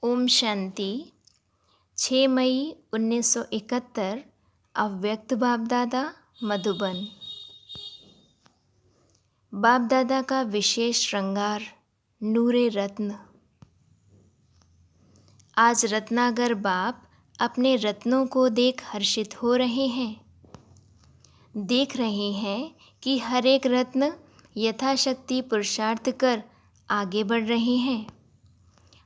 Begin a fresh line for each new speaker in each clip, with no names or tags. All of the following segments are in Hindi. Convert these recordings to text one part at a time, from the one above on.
ओम शांति। 6 मई 1971 अव्यक्त बाप दादा मधुबन। बाप दादा का विशेष श्रृंगार नूरे रत्न। आज रत्नागर बाप अपने रत्नों को देख हर्षित हो रहे हैं। देख रहे हैं कि हर एक रत्न यथाशक्ति पुरुषार्थ कर आगे बढ़ रहे हैं।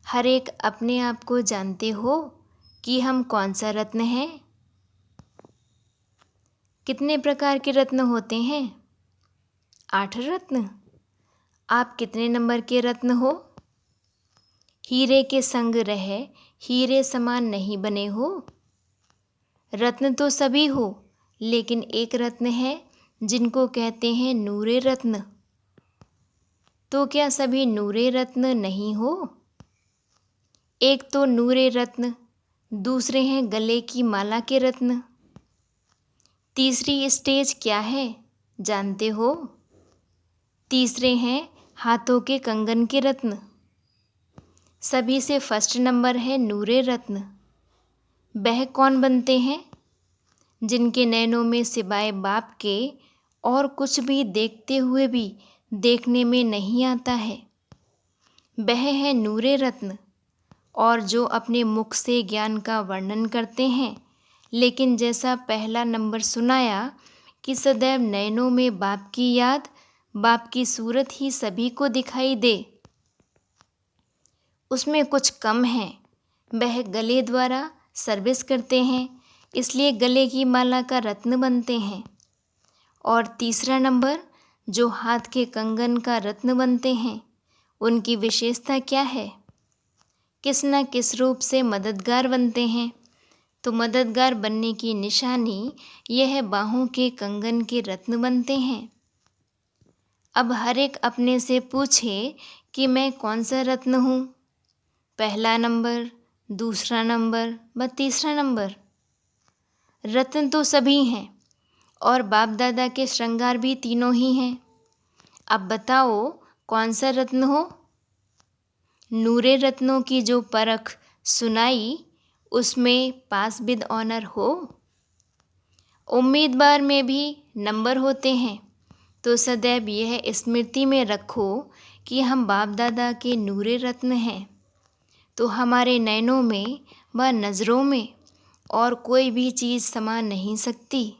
हर एक अपने आप को जानते हो कि हम कौन सा रत्न हैं। कितने प्रकार के रत्न होते हैं? 8 रत्न। आप कितने नंबर के रत्न हो? हीरे के संग रहे हीरे समान नहीं बने हो। रत्न तो सभी हो, लेकिन एक रत्न है जिनको कहते हैं नूरे रत्न। तो क्या सभी नूरे रत्न नहीं हो? एक तो नूरे रत्न, दूसरे हैं गले की माला के रत्न। तीसरी स्टेज क्या है जानते हो? तीसरे हैं हाथों के कंगन के रत्न। सभी से फर्स्ट नंबर है नूरे रत्न। वह कौन बनते हैं? जिनके नैनों में सिवाय बाप के और कुछ भी देखते हुए भी देखने में नहीं आता है। वह है नूरे रत्न। और जो अपने मुख से ज्ञान का वर्णन करते हैं, लेकिन जैसा पहला नंबर सुनाया कि सदैव नैनों में बाप की याद, बाप की सूरत ही सभी को दिखाई दे, उसमें कुछ कम है। वह गले द्वारा सर्विस करते हैं, इसलिए गले की माला का रत्न बनते हैं। और तीसरा नंबर जो हाथ के कंगन का रत्न बनते हैं, उनकी विशेषता क्या है? किस न किस रूप से मददगार बनते हैं। तो मददगार बनने की निशानी यह बाहों के कंगन के रत्न बनते हैं। अब हर एक अपने से पूछे कि मैं कौन सा रत्न हूँ? पहला नंबर, दूसरा नंबर व तीसरा नंबर। रत्न तो सभी हैं और बाप दादा के श्रृंगार भी तीनों ही हैं। अब बताओ कौन सा रत्न हो? नूरे रत्नों की जो परख सुनाई, उसमें पास विद ऑनर हो। उम्मीदवार में भी नंबर होते हैं, तो सदैव यह स्मृति में रखो कि हम बाप दादा के नूरे रत्न हैं। तो हमारे नैनों में व नज़रों में और कोई भी चीज़ समा नहीं सकती।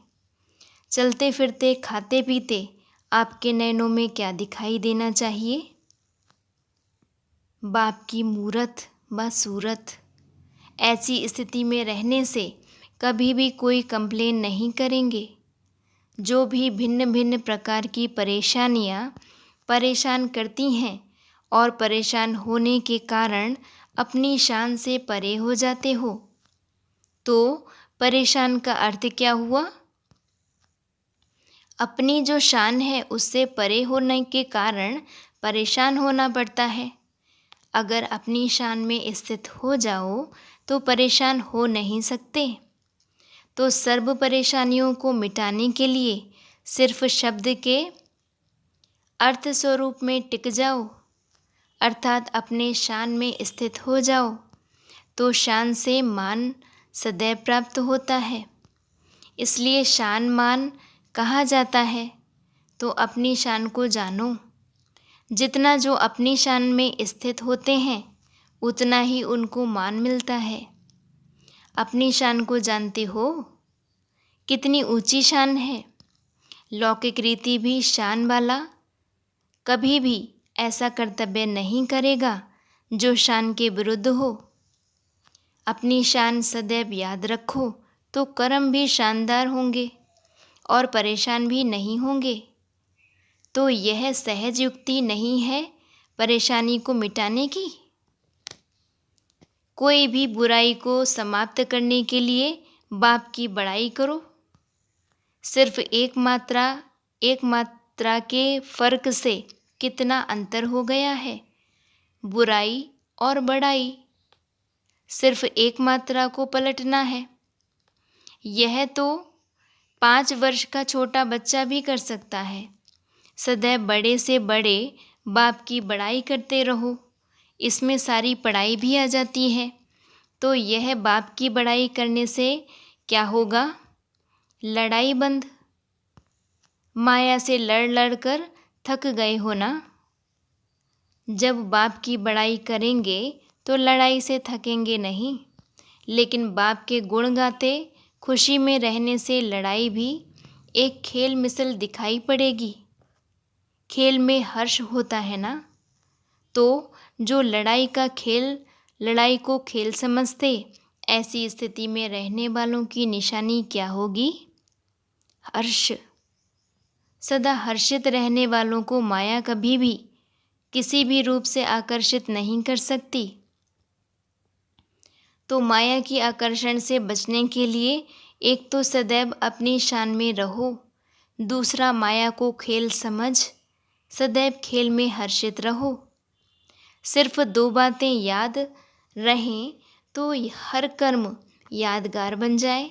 चलते फिरते खाते पीते आपके नैनों में क्या दिखाई देना चाहिए? बाप की मूरत व सूरत। ऐसी स्थिति में रहने से कभी भी कोई कंप्लेन नहीं करेंगे। जो भी भिन्न भिन्न प्रकार की परेशानियां परेशान करती हैं और परेशान होने के कारण अपनी शान से परे हो जाते हो, तो परेशान का अर्थ क्या हुआ? अपनी जो शान है उससे परे होने के कारण परेशान होना पड़ता है। अगर अपनी शान में स्थित हो जाओ तो परेशान हो नहीं सकते। तो सर्व परेशानियों को मिटाने के लिए सिर्फ शब्द के अर्थ स्वरूप में टिक जाओ, अर्थात अपने शान में स्थित हो जाओ, तो शान से मान सदैव प्राप्त होता है। इसलिए शान मान कहा जाता है। तो अपनी शान को जानो। जितना जो अपनी शान में स्थित होते हैं, उतना ही उनको मान मिलता है। अपनी शान को जानते हो? कितनी ऊंची शान है। लौकिक रीति भी शान वाला कभी भी ऐसा कर्तव्य नहीं करेगा जो शान के विरुद्ध हो। अपनी शान सदैव याद रखो, तो कर्म भी शानदार होंगे और परेशान भी नहीं होंगे। तो यह सहज युक्ति नहीं है परेशानी को मिटाने की? कोई भी बुराई को समाप्त करने के लिए बाप की बड़ाई करो। सिर्फ एक मात्रा के फर्क से कितना अंतर हो गया है। बुराई और बड़ाई, सिर्फ एक मात्रा को पलटना है। यह तो 5 वर्ष का छोटा बच्चा भी कर सकता है। सदैव बड़े से बड़े बाप की बड़ाई करते रहो। इसमें सारी पढ़ाई भी आ जाती है। तो यह बाप की बड़ाई करने से क्या होगा? लड़ाई बंद। माया से लड़ लड़ कर थक गए हो ना? जब बाप की बड़ाई करेंगे तो लड़ाई से थकेंगे नहीं, लेकिन बाप के गुण गाते खुशी में रहने से लड़ाई भी एक खेल मिसल दिखाई पड़ेगी। खेल में हर्ष होता है ना? तो जो लड़ाई को खेल समझते, ऐसी स्थिति में रहने वालों की निशानी क्या होगी? हर्ष। सदा हर्षित रहने वालों को माया कभी भी किसी भी रूप से आकर्षित नहीं कर सकती। तो माया की आकर्षण से बचने के लिए एक तो सदैव अपनी शान में रहो, दूसरा माया को खेल समझ सदैव खेल में हर्षित रहो। सिर्फ 2 बातें याद रहें तो हर कर्म यादगार बन जाए।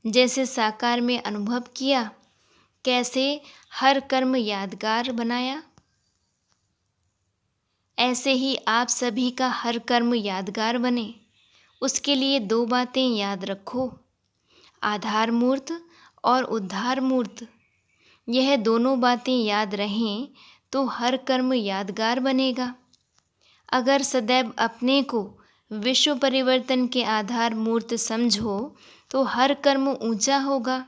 जैसे साकार में अनुभव किया, कैसे हर कर्म यादगार बनाया, ऐसे ही आप सभी का हर कर्म यादगार बने, उसके लिए 2 बातें याद रखो, आधार मूर्त और उद्धार मूर्त। यह दोनों बातें याद रहें तो हर कर्म यादगार बनेगा। अगर सदैव अपने को विश्व परिवर्तन के आधार मूर्त समझो तो हर कर्म ऊंचा होगा।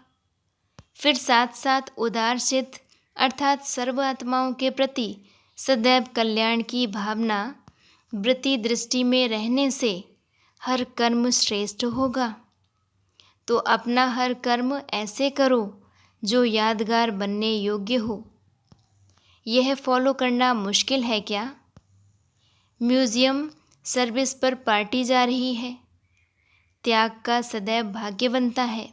फिर साथ साथ उदार चित्त अर्थात सर्व आत्माओं के प्रति सदैव कल्याण की भावना वृत्ति दृष्टि में रहने से हर कर्म श्रेष्ठ होगा। तो अपना हर कर्म ऐसे करो जो यादगार बनने योग्य हो। यह फॉलो करना मुश्किल है क्या? म्यूजियम सर्विस पर पार्टी जा रही है। त्याग का सदैव भाग्य बनता है।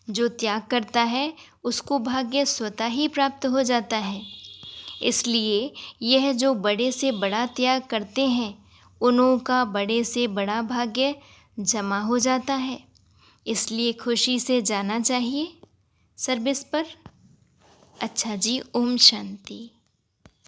जो त्याग करता है उसको भाग्य स्वतः ही प्राप्त हो जाता है। इसलिए यह जो बड़े से बड़ा त्याग करते हैं उन्हों का बड़े से बड़ा भाग्य जमा हो जाता है। इसलिए खुशी से जाना चाहिए सर्विस पर। अच्छा जी, ओम शांति।